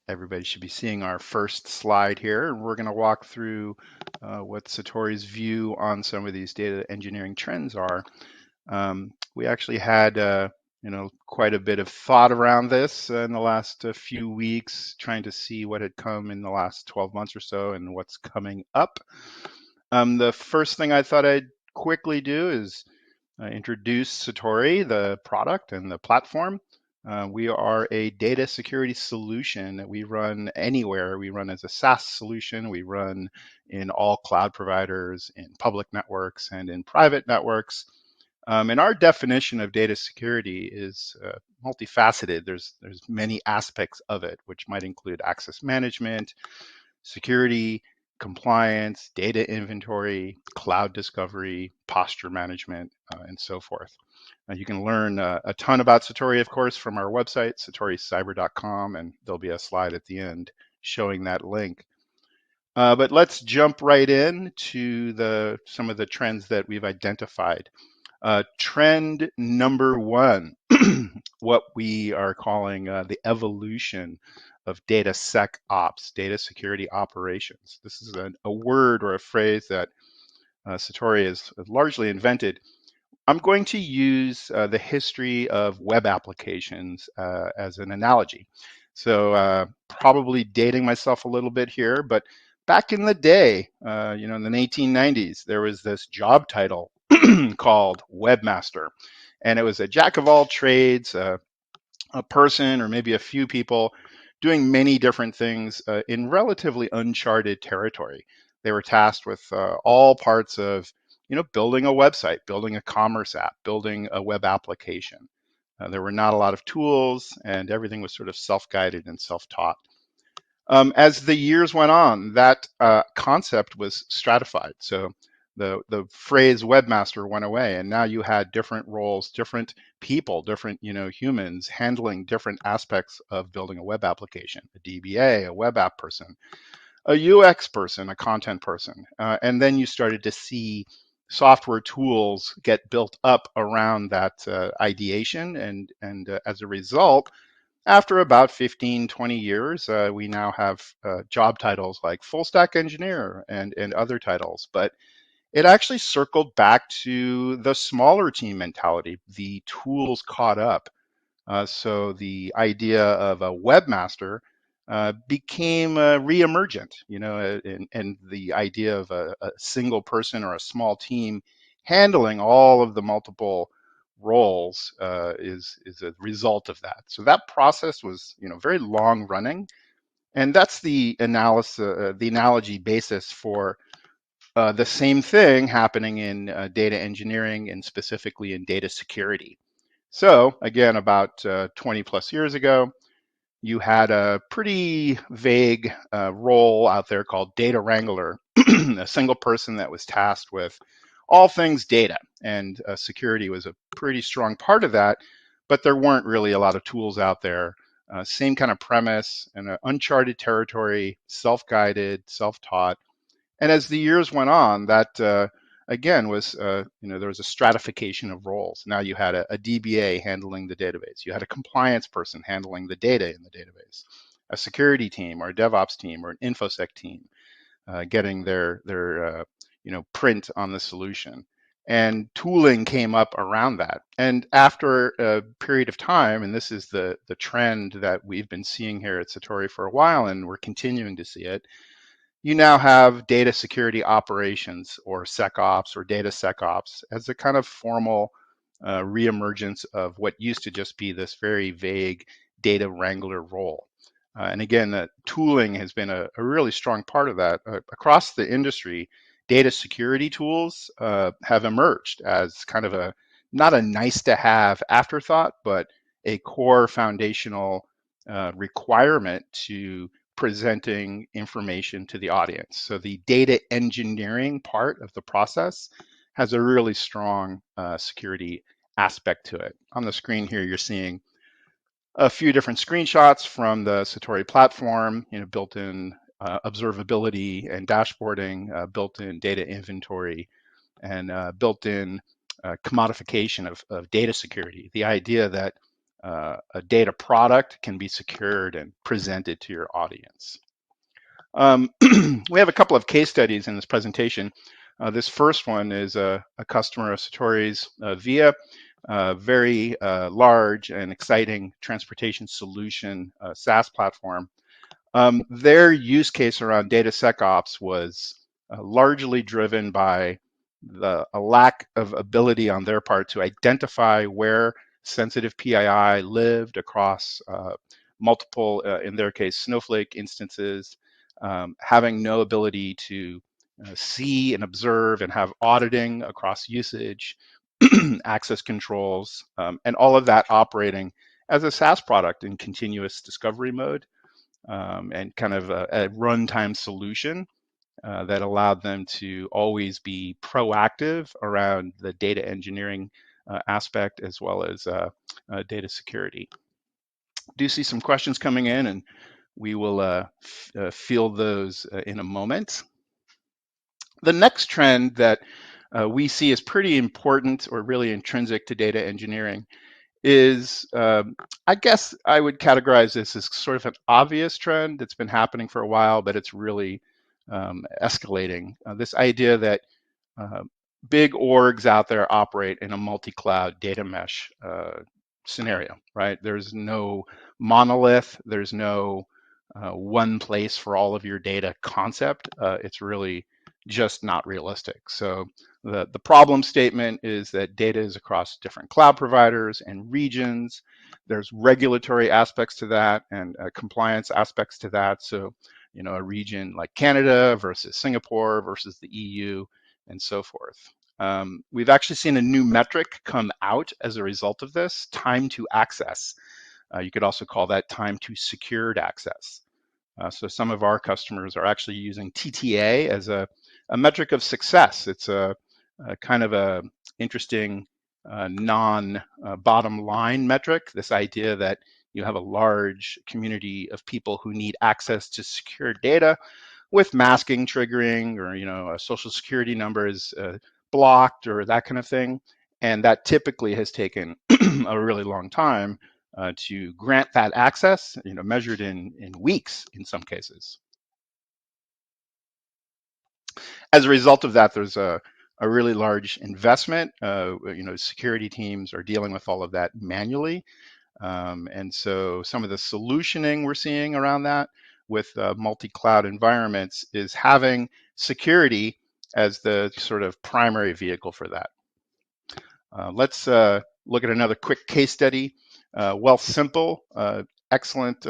Everybody should be seeing our first slide here. We're going to walk through what Satori's view on some of these data engineering trends are. We actually had quite a bit of thought around this in the last few weeks, trying to see what had come in the last 12 months or so and what's coming up. The first thing I thought I'd quickly do is introduce Satori, the product and the platform. We are a data security solution that we run anywhere. We run as a SaaS solution. We run in all cloud providers, in public networks, and in private networks. And our definition of data security is multifaceted. There's many aspects of it, which might include access management, security, compliance, data inventory, cloud discovery, posture management, and so forth. You can learn a ton about Satori, of course, from our website, satoricyber.com, and there'll be a slide at the end showing that link. But let's jump right in to some of the trends that we've identified. Trend number one, what we are calling the evolution of DataSecOps, data security operations. This is a word or a phrase that Satori has largely invented. I'm going to use the history of web applications as an analogy. So probably dating myself a little bit here, but back in the day, in the 1890s, there was this job title called webmaster, and it was a jack of all trades, a person or maybe a few people doing many different things in relatively uncharted territory. They were tasked with all parts of, building a website, building a commerce app, building a web application. There were not a lot of tools, and everything was sort of self-guided and self-taught. As the years went on, that concept was stratified. So the phrase webmaster went away, and now you had different roles, different people, different humans handling different aspects of building a web application. A DBA, a web app person, a UX person, a content person, and then you started to see software tools get built up around that ideation, and as a result, after about 15, 20 years, we now have job titles like full stack engineer and other titles. But it actually circled back to the smaller team mentality. The tools caught up. So the idea of a webmaster became re-emergent, and the idea of a single person or a small team handling all of the multiple roles is a result of that. So that process was, very long running, and that's the analogy basis for the same thing happening in data engineering and specifically in data security. So again, about 20 plus years ago, you had a pretty vague role out there called data wrangler, a single person that was tasked with all things data, and security was a pretty strong part of that, but there weren't really a lot of tools out there. Same kind of premise, and uncharted territory, self-guided, self-taught. And as the years went on, that again was, there was a stratification of roles. Now you had a DBA handling the database. You had a compliance person handling the data in the database, a security team or a DevOps team or an InfoSec team getting their print on the solution. And tooling came up around that. And after a period of time, and this is the trend that we've been seeing here at Satori for a while, and we're continuing to see it, you now have data security operations or SecOps or DataSecOps as a kind of formal reemergence of what used to just be this very vague data wrangler role. And again, that tooling has been a really strong part of that. Across the industry, data security tools have emerged as kind of not a nice to have afterthought, but a core foundational requirement to presenting information to the audience. So the data engineering part of the process has a really strong security aspect to it. On the screen here, you're seeing a few different screenshots from the Satori platform, built-in observability and dashboarding, built-in data inventory, and built-in commodification of data security. The idea that a data product can be secured and presented to your audience. We have a couple of case studies in this presentation. This first one is a customer of Satori's via very large and exciting transportation solution SaaS platform. Their use case around DataSecOps was largely driven by a lack of ability on their part to identify where sensitive PII lived across multiple, in their case, Snowflake instances, having no ability to see and observe and have auditing across usage, access controls, and all of that operating as a SaaS product in continuous discovery mode, and kind of a runtime solution that allowed them to always be proactive around the data engineering aspect as well as data security. Do see some questions coming in, and we will field those in a moment. The next trend that we see is pretty important or really intrinsic to data engineering is, I guess I would categorize this as sort of an obvious trend that's been happening for a while, but it's really escalating. This idea that big orgs out there operate in a multi-cloud data mesh scenario, right? There's no monolith, there's no one place for all of your data concept. It's really just not realistic. So the problem statement is that data is across different cloud providers and regions. There's regulatory aspects to that and compliance aspects to that. So, you know, a region like Canada versus Singapore versus the EU and so forth. We've actually seen a new metric come out as a result of this, time to access. You could also call that time to secured access. So some of our customers are actually using TTA as a metric of success. It's a kind of a interesting non-bottom line metric, this idea that you have a large community of people who need access to secure data with masking triggering, or, you know, a social security number is blocked or that kind of thing. And that typically has taken a really long time to grant that access, you know, measured in weeks in some cases. As a result of that, there's a really large investment. You know, security teams are dealing with all of that manually. And so some of the solutioning we're seeing around that with multi-cloud environments is having security as the sort of primary vehicle for that. Let's look at another quick case study. Wealthsimple, excellent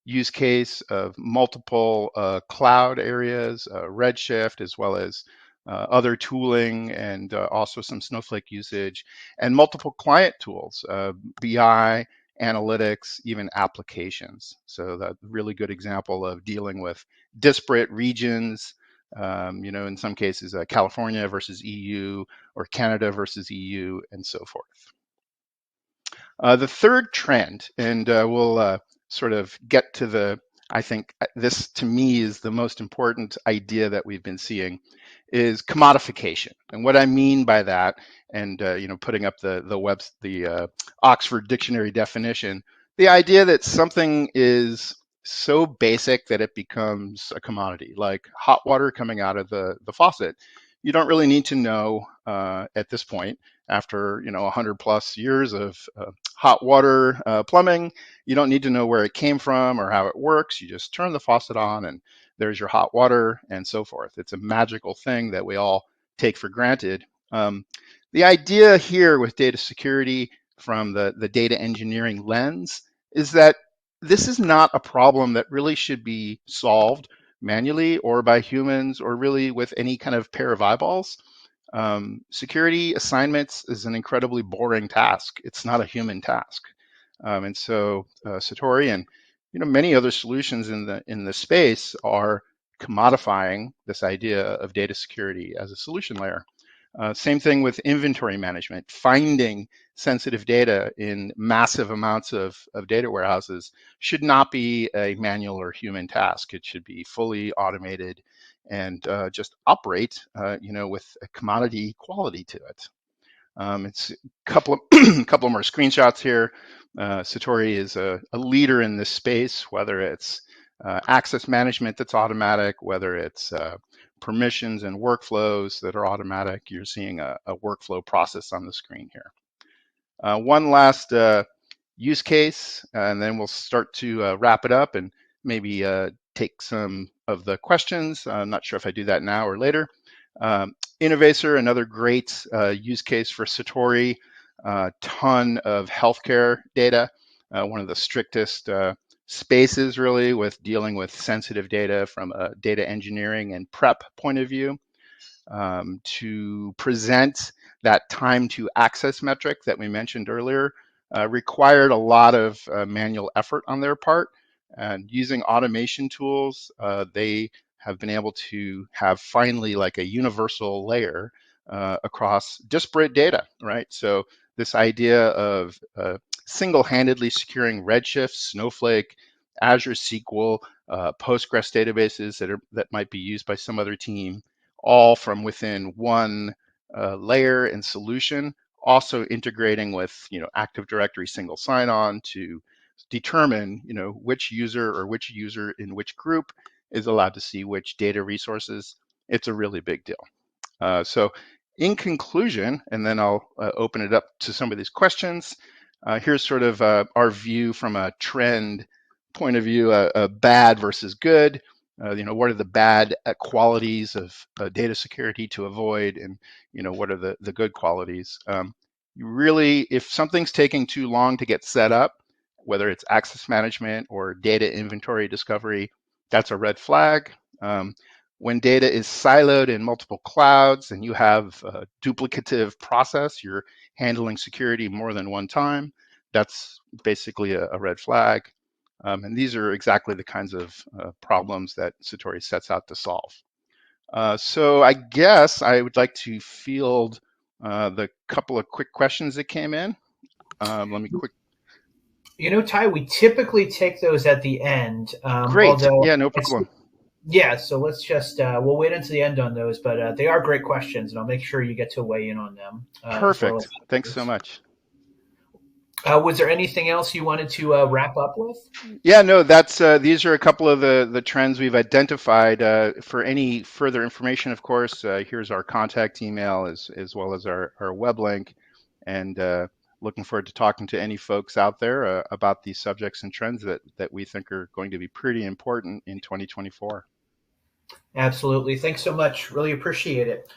use case of multiple cloud areas, Redshift, as well as other tooling, and also some Snowflake usage, and multiple client tools, BI, analytics, even applications. So that's a really good example of dealing with disparate regions, you know, in some cases, California versus EU, or Canada versus EU, and so forth. The third trend, and we'll sort of get to the, I think this to me is the most important idea that we've been seeing, is commodification. And what I mean by that, and you know, putting up the Oxford Dictionary definition, the idea that something is so basic that it becomes a commodity, like hot water coming out of the faucet. You don't really need to know at this point, after, you know, 100 plus years of hot water plumbing, you don't need to know where it came from or how it works. You just turn the faucet on and there's your hot water and so forth. It's a magical thing that we all take for granted. The idea here with data security from the data engineering lens is that this is not a problem that really should be solved manually or by humans or really with any kind of pair of eyeballs. Security assignments is an incredibly boring task. It's not a human task. And so Satori and, you know, many other solutions in the space are commodifying this idea of data security as a solution layer. Same thing with inventory management. Finding sensitive data in massive amounts of data warehouses should not be a manual or human task. It should be fully automated and just operate, you know, with a commodity quality to it. It's a couple of couple more screenshots here. Satori is a leader in this space, whether it's access management that's automatic, whether it's permissions and workflows that are automatic. You're seeing a workflow process on the screen here. One last use case, and then we'll start to wrap it up and maybe take some of the questions. I'm not sure if I do that now or later. Innovator, another great use case for Satori, ton of healthcare data, one of the strictest spaces really with dealing with sensitive data from a data engineering and prep point of view. To present that time to access metric that we mentioned earlier required a lot of manual effort on their part. And using automation tools, they have been able to have finally like a universal layer across disparate data, right? So this idea of single-handedly securing Redshift, Snowflake, Azure SQL, Postgres databases that might be used by some other team, all from within one layer and solution, also integrating with Active Directory single sign-on to determine which user in which group is allowed to see which data resources. It's a really big deal. So in conclusion, and then I'll open it up to some of these questions. Here's sort of our view from a trend point of view, bad versus good. What are the bad qualities of data security to avoid, and what are the good qualities? Really, if something's taking too long to get set up, whether it's access management or data inventory discovery, that's a red flag. When data is siloed in multiple clouds and you have a duplicative process, you're handling security more than one time, that's basically a red flag. And these are exactly the kinds of problems that Satori sets out to solve. So I guess I would like to field the couple of quick questions that came in. Let me quick. Ty, we typically take those at the end. Great. Although Yeah, no it's problem. Yeah, so let's just we'll wait until the end on those, but they are great questions, and I'll make sure you get to weigh in on them as well as Perfect. Thanks so others. much. Was there anything else you wanted to wrap up with? Yeah, no, that's these are a couple of the trends we've identified. For any further information, of course, here's our contact email as well as our web link, and looking forward to talking to any folks out there about these subjects and trends that we think are going to be pretty important in 2024. Absolutely. Thanks so much. Really appreciate it.